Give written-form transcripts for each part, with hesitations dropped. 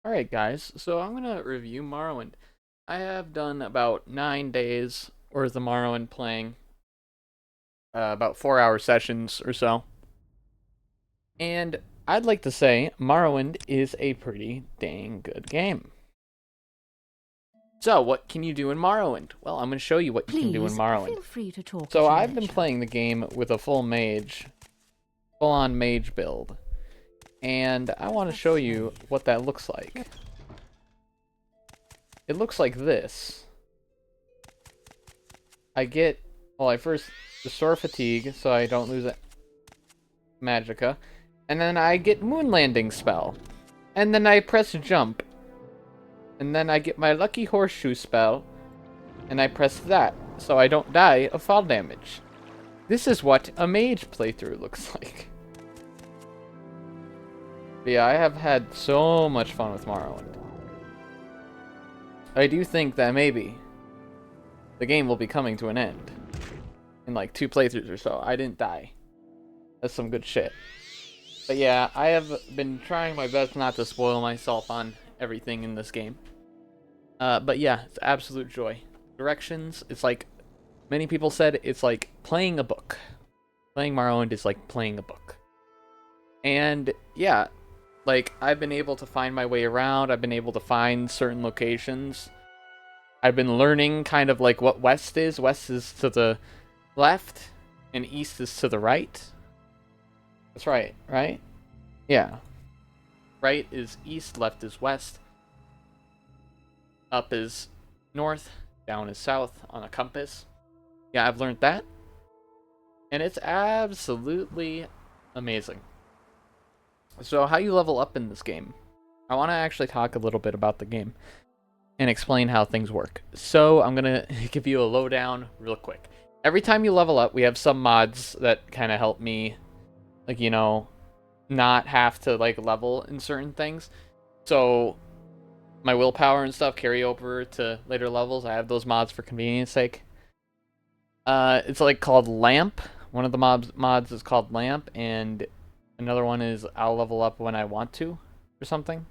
Alright guys, so I'm gonna review Morrowind. I have done about 9 days worth of Morrowind playing, about 4-hour sessions or so. And I'd like to say Morrowind is a pretty dang good game. So, what can you do in Morrowind? Well, I'm going to show you what you can do in Please, Morrowind. feel free to talk So, at your I've been leisure. playing the game with a full-on mage build. And I want to show you what that looks like. It looks like this. I first restore fatigue so I don't lose magicka. And then I get moon landing spell. And then I press jump. And then I get my lucky horseshoe spell. And I press that so I don't die of fall damage. This is what a mage playthrough looks like. But yeah, I have had so much fun with Morrowind. I do think that maybe the game will be coming to an end in like 2 playthroughs or so. I didn't die. That's some good shit. But yeah, I have been trying my best not to spoil myself on everything in this game. But yeah, it's absolute joy. Directions, it's like many people said, it's like playing a book. Playing Morrowind is like playing a book. And yeah, like I've been able to find my way around. I've been able to find certain locations. I've been learning kind of like what west is. West is to the left, and east is to the right. That's right, right? Yeah. Right is east, left is west. Up is north, down is south on a compass. Yeah, I've learned that. And it's absolutely amazing. So how you level up in this game. I want to actually talk a little bit about the game and explain how things work. So I'm going to give you a lowdown real quick. Every time you level up, we have some mods that kind of help me, like, you know, not have to, like, level in certain things. So my willpower and stuff carry over to later levels. I have those mods for convenience sake. It's, like, called Lamp. One of the mods is called Lamp, and another one is I'll level up when I want to, or something.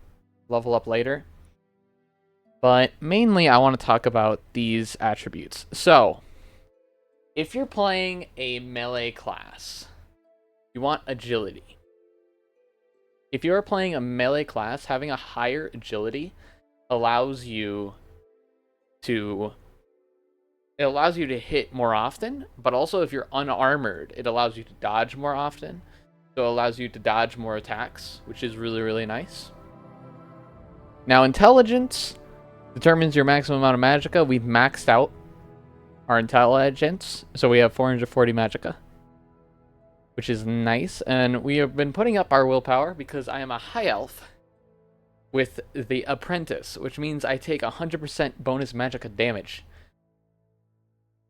Level up later. But mainly I want to talk about these attributes. So, if you're playing a melee class, you want agility. If you're playing a melee class, having a higher agility allows you to hit more often, but also if you're unarmored, it allows you to dodge more often. So it allows you to dodge more attacks, which is really, really nice. Now, intelligence determines your maximum amount of magicka. We've maxed out our intelligence, so we have 440 magicka, which is nice. And we have been putting up our willpower because I am a high elf with the apprentice, which means I take 100% bonus magicka damage.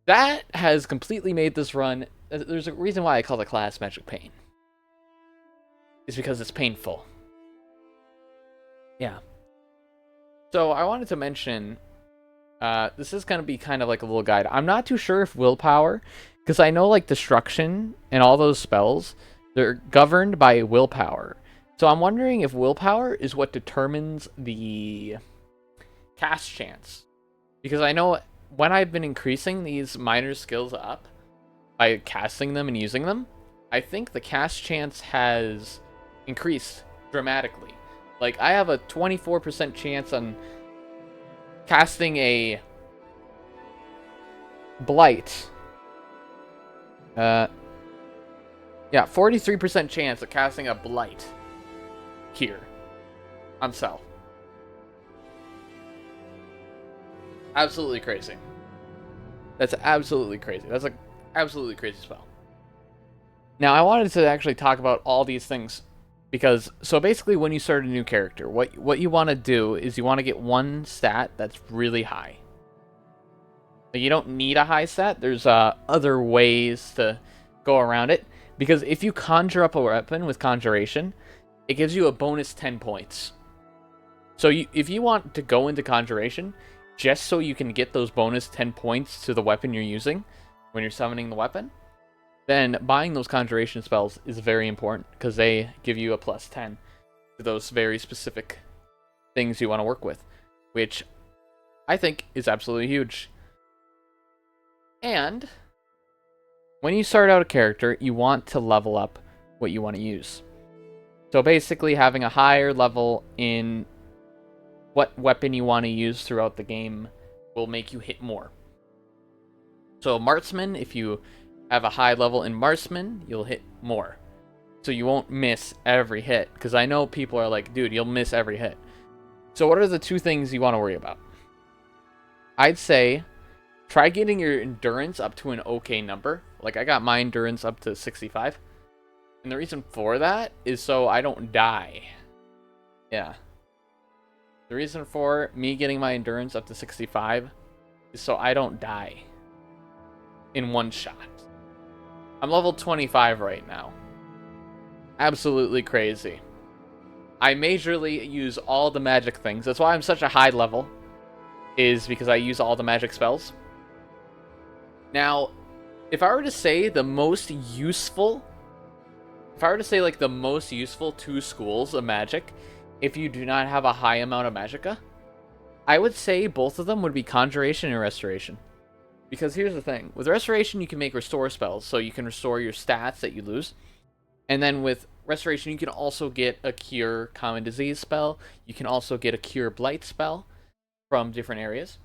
That has completely made this run. There's a reason why I call the class Magic Pain. It's because it's painful. Yeah. So I wanted to mention, this is going to be kind of like a little guide. I'm not too sure if willpower, because I know like destruction and all those spells, they're governed by willpower. So I'm wondering if willpower is what determines the cast chance. Because I know when I've been increasing these minor skills up by casting them and using them, I think the cast chance has increased dramatically. Like, I have a 24% chance on casting a Blight. Yeah, 43% chance of casting a Blight here on Cell. Absolutely crazy. That's absolutely crazy. That's an absolutely crazy spell. Now, I wanted to actually talk about all these things because, so basically when you start a new character, what you want to do is you want to get one stat that's really high. Like, you don't need a high stat. There's other ways to go around it. Because if you conjure up a weapon with Conjuration, it gives you a bonus 10 points. So if you want to go into Conjuration, just so you can get those bonus 10 points to the weapon you're using when you're summoning the weapon, then buying those Conjuration spells is very important because they give you a plus 10 to those very specific things you want to work with, which I think is absolutely huge. And when you start out a character, you want to level up what you want to use. So basically having a higher level in what weapon you want to use throughout the game will make you hit more. So marksman, if you have a high level in marksman, you'll hit more. So you won't miss every hit, because I know people are like, dude, you'll miss every hit. So what are the two things you want to worry about? I'd say try getting your endurance up to an okay number. Like I got my endurance up to 65. And the reason for that is so I don't die. Yeah. The reason for me getting my endurance up to 65 is so I don't die in one shot. I'm level 25 right now. Absolutely crazy. I majorly use all the magic things. That's why I'm such a high level, is because I use all the magic spells. Now, if I were to say the most useful, like the most useful two schools of magic, if you do not have a high amount of magicka, I would say both of them would be conjuration and restoration. Because here's the thing. With restoration, you can make restore spells, so you can restore your stats that you lose. And then with restoration, you can also get a cure common disease spell. You can also get a cure blight spell from different areas.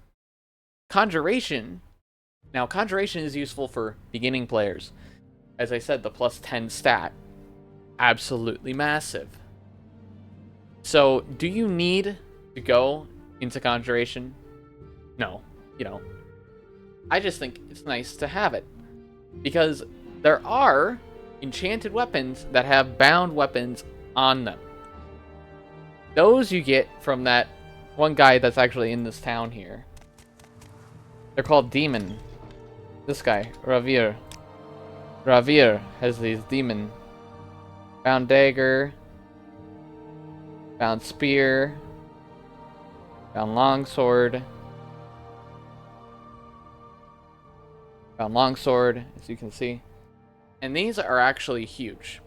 Conjuration. Now, conjuration is useful for beginning players. As I said, the plus 10 stat. Absolutely massive. So, do you need to go into conjuration? No, you don't. I just think it's nice to have it. Because there are enchanted weapons that have bound weapons on them. Those you get from that one guy that's actually in this town here. They're called demon. This guy, Ravir. Ravir has these demon. Bound dagger. Bound spear. Bound longsword. Bound longsword, as you can see. And these are actually huge.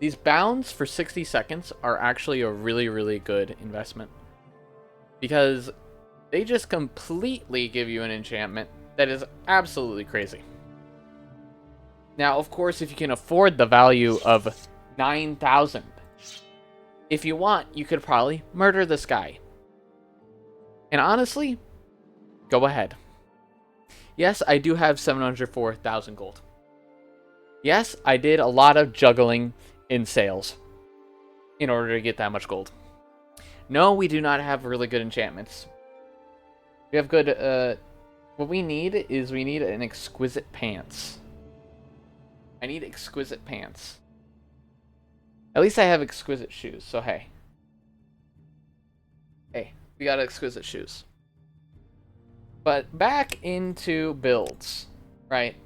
These bounds for 60 seconds are actually a really, really good investment. Because they just completely give you an enchantment that is absolutely crazy. Now, of course, if you can afford the value of 9,000, if you want, you could probably murder this guy. And honestly, go ahead. Yes, I do have 704,000 gold. Yes, I did a lot of juggling in sales in order to get that much gold. No, we do not have really good enchantments. We have good, what we need is we need an exquisite pants. I need exquisite pants. At least I have exquisite shoes, so hey. Hey, we got exquisite shoes. But back into builds, right?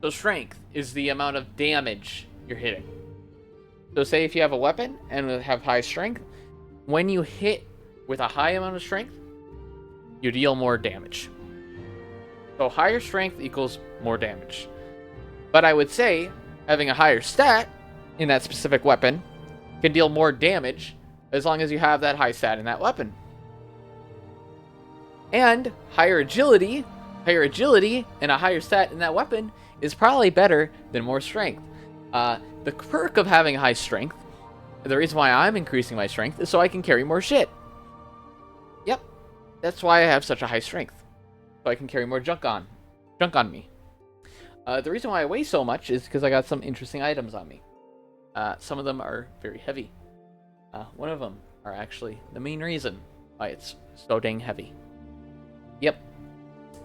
So strength is the amount of damage you're hitting. So say if you have a weapon and have high strength, when you hit with a high amount of strength, you deal more damage. So higher strength equals more damage. But I would say having a higher stat in that specific weapon can deal more damage as long as you have that high stat in that weapon. And higher agility and a higher stat in that weapon is probably better than more strength. The perk of having high strength, the reason why I'm increasing my strength, is so I can carry more shit. Yep, that's why I have such a high strength. So I can carry more junk on me. The reason why I weigh so much is because I got some interesting items on me. Some of them are very heavy. One of them are actually the main reason why it's so dang heavy. Yep.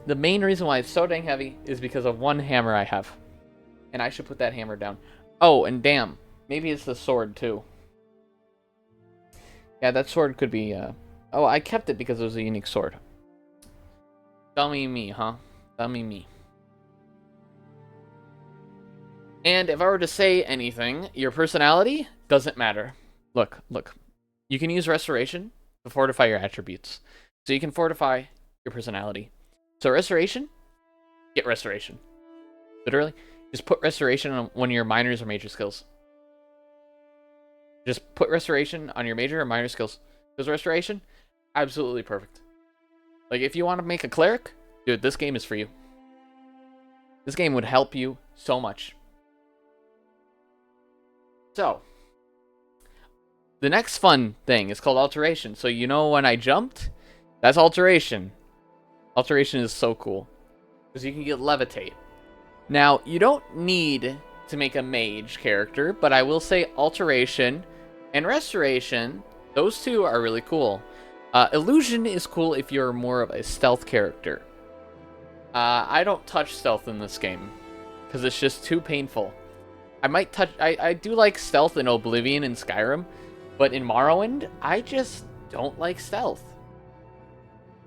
The main reason why it's so dang heavy is because of one hammer I have. And I should put that hammer down. Oh, and damn. Maybe it's the sword, too. Yeah, that sword could be, Oh, I kept it because it was a unique sword. Dummy me, huh? Dummy me. And if I were to say anything, your personality doesn't matter. Look. You can use restoration to fortify your attributes. So you can fortify your personality. So restoration, get restoration. Literally, just put restoration on one of your minors or major skills. Just put restoration on your major or minor skills. Because restoration, absolutely perfect. Like, if you want to make a cleric, dude, this game is for you. This game would help you so much. So, the next fun thing is called alteration. So, you know when I jumped? That's alteration. Alteration is so cool. Because you can get levitate. Now, you don't need to make a mage character, but I will say alteration and restoration, those two are really cool. Illusion is cool if you're more of a stealth character. I don't touch stealth in this game, because it's just too painful. I might touch... I do like stealth in Oblivion and Skyrim, but in Morrowind, I just don't like stealth.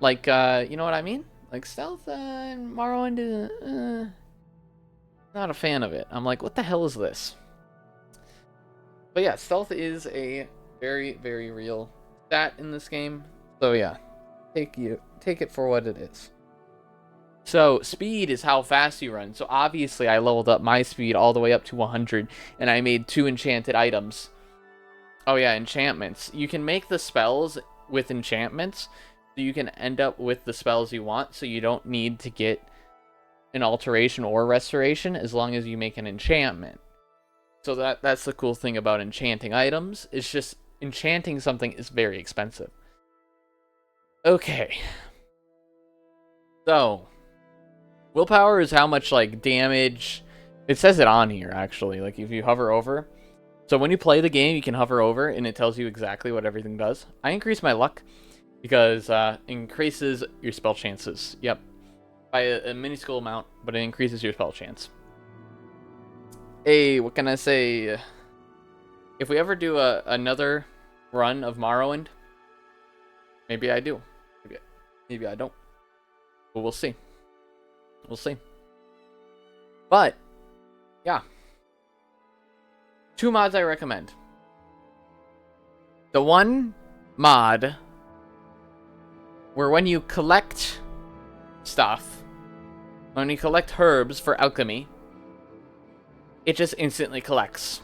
Like, you know what I mean? Like, stealth in Morrowind is... not a fan of it. I'm like, what the hell is this? But yeah, stealth is a very, very real stat in this game. So yeah, take it for what it is. So speed is how fast you run. So obviously I leveled up my speed all the way up to 100, and I made 2 enchanted items. Oh yeah, enchantments. You can make the spells with enchantments, so you can end up with the spells you want, so you don't need to get an alteration or restoration as long as you make an enchantment. So that's the cool thing about enchanting items. It's just enchanting something is very expensive. Okay. So, willpower is how much like damage. It says it on here actually. Like if you hover over. So when you play the game, you can hover over and it tells you exactly what everything does. I increase my luck because increases your spell chances. Yep. By a minuscule amount, but it increases your spell chance. Hey, what can I say? If we ever do another run of Morrowind, maybe I do. Maybe I don't. But we'll see. We'll see. But, yeah. 2 mods I recommend. The one mod where when you collect stuff, when you collect herbs for alchemy, it just instantly collects.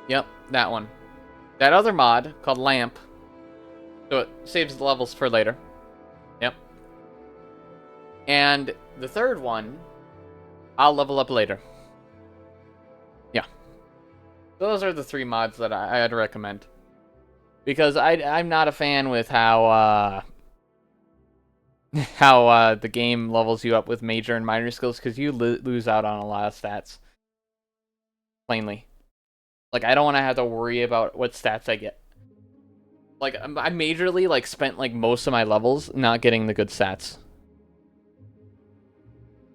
Yep, that one. That other mod, called Lamp, so it saves the levels for later. Yep. And the third one, I'll level up later. Yeah. Those are the 3 mods that I'd recommend. Because I'm not a fan with how the game levels you up with major and minor skills, because you lose out on a lot of stats. Plainly. Like, I don't want to have to worry about what stats I get. Like, I majorly, like, spent, like, most of my levels not getting the good stats.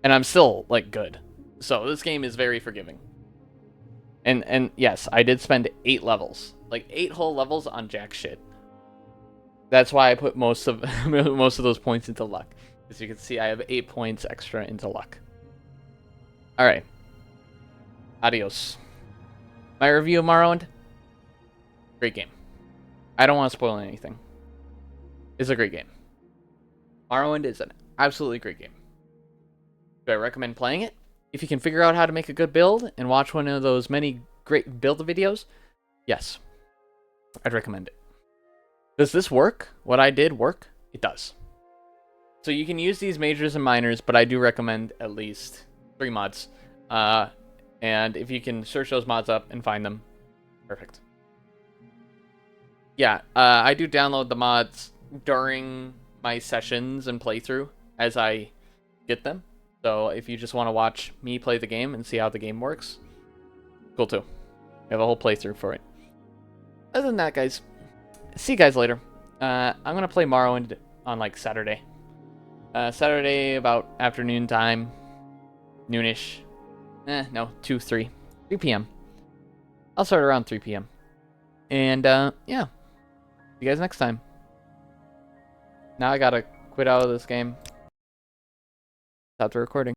And I'm still, like, good. So, this game is very forgiving. And yes, I did spend 8 levels. Like, 8 whole levels on jack shit. That's why I put most of those points into luck. As you can see, I have 8 points extra into luck. Alright. Adios. My review of Morrowind? Great game. I don't want to spoil anything. It's a great game. Morrowind is an absolutely great game. Do I recommend playing it? If you can figure out how to make a good build and watch one of those many great build videos, yes. I'd recommend it. Does this work? What I did work? It does. So you can use these majors and minors, but I do recommend at least 3 mods. And if you can search those mods up and find them, perfect. Yeah, I do download the mods during my sessions and playthrough as I get them. So if you just want to watch me play the game and see how the game works, cool too. I have a whole playthrough for it. Other than that, guys, see you guys later. I'm going to play Morrowind on, like, Saturday. Saturday about afternoon time. Noonish. No, 3 p.m. I'll start around 3 p.m. And, yeah. See you guys next time. Now I gotta quit out of this game. Stop the recording.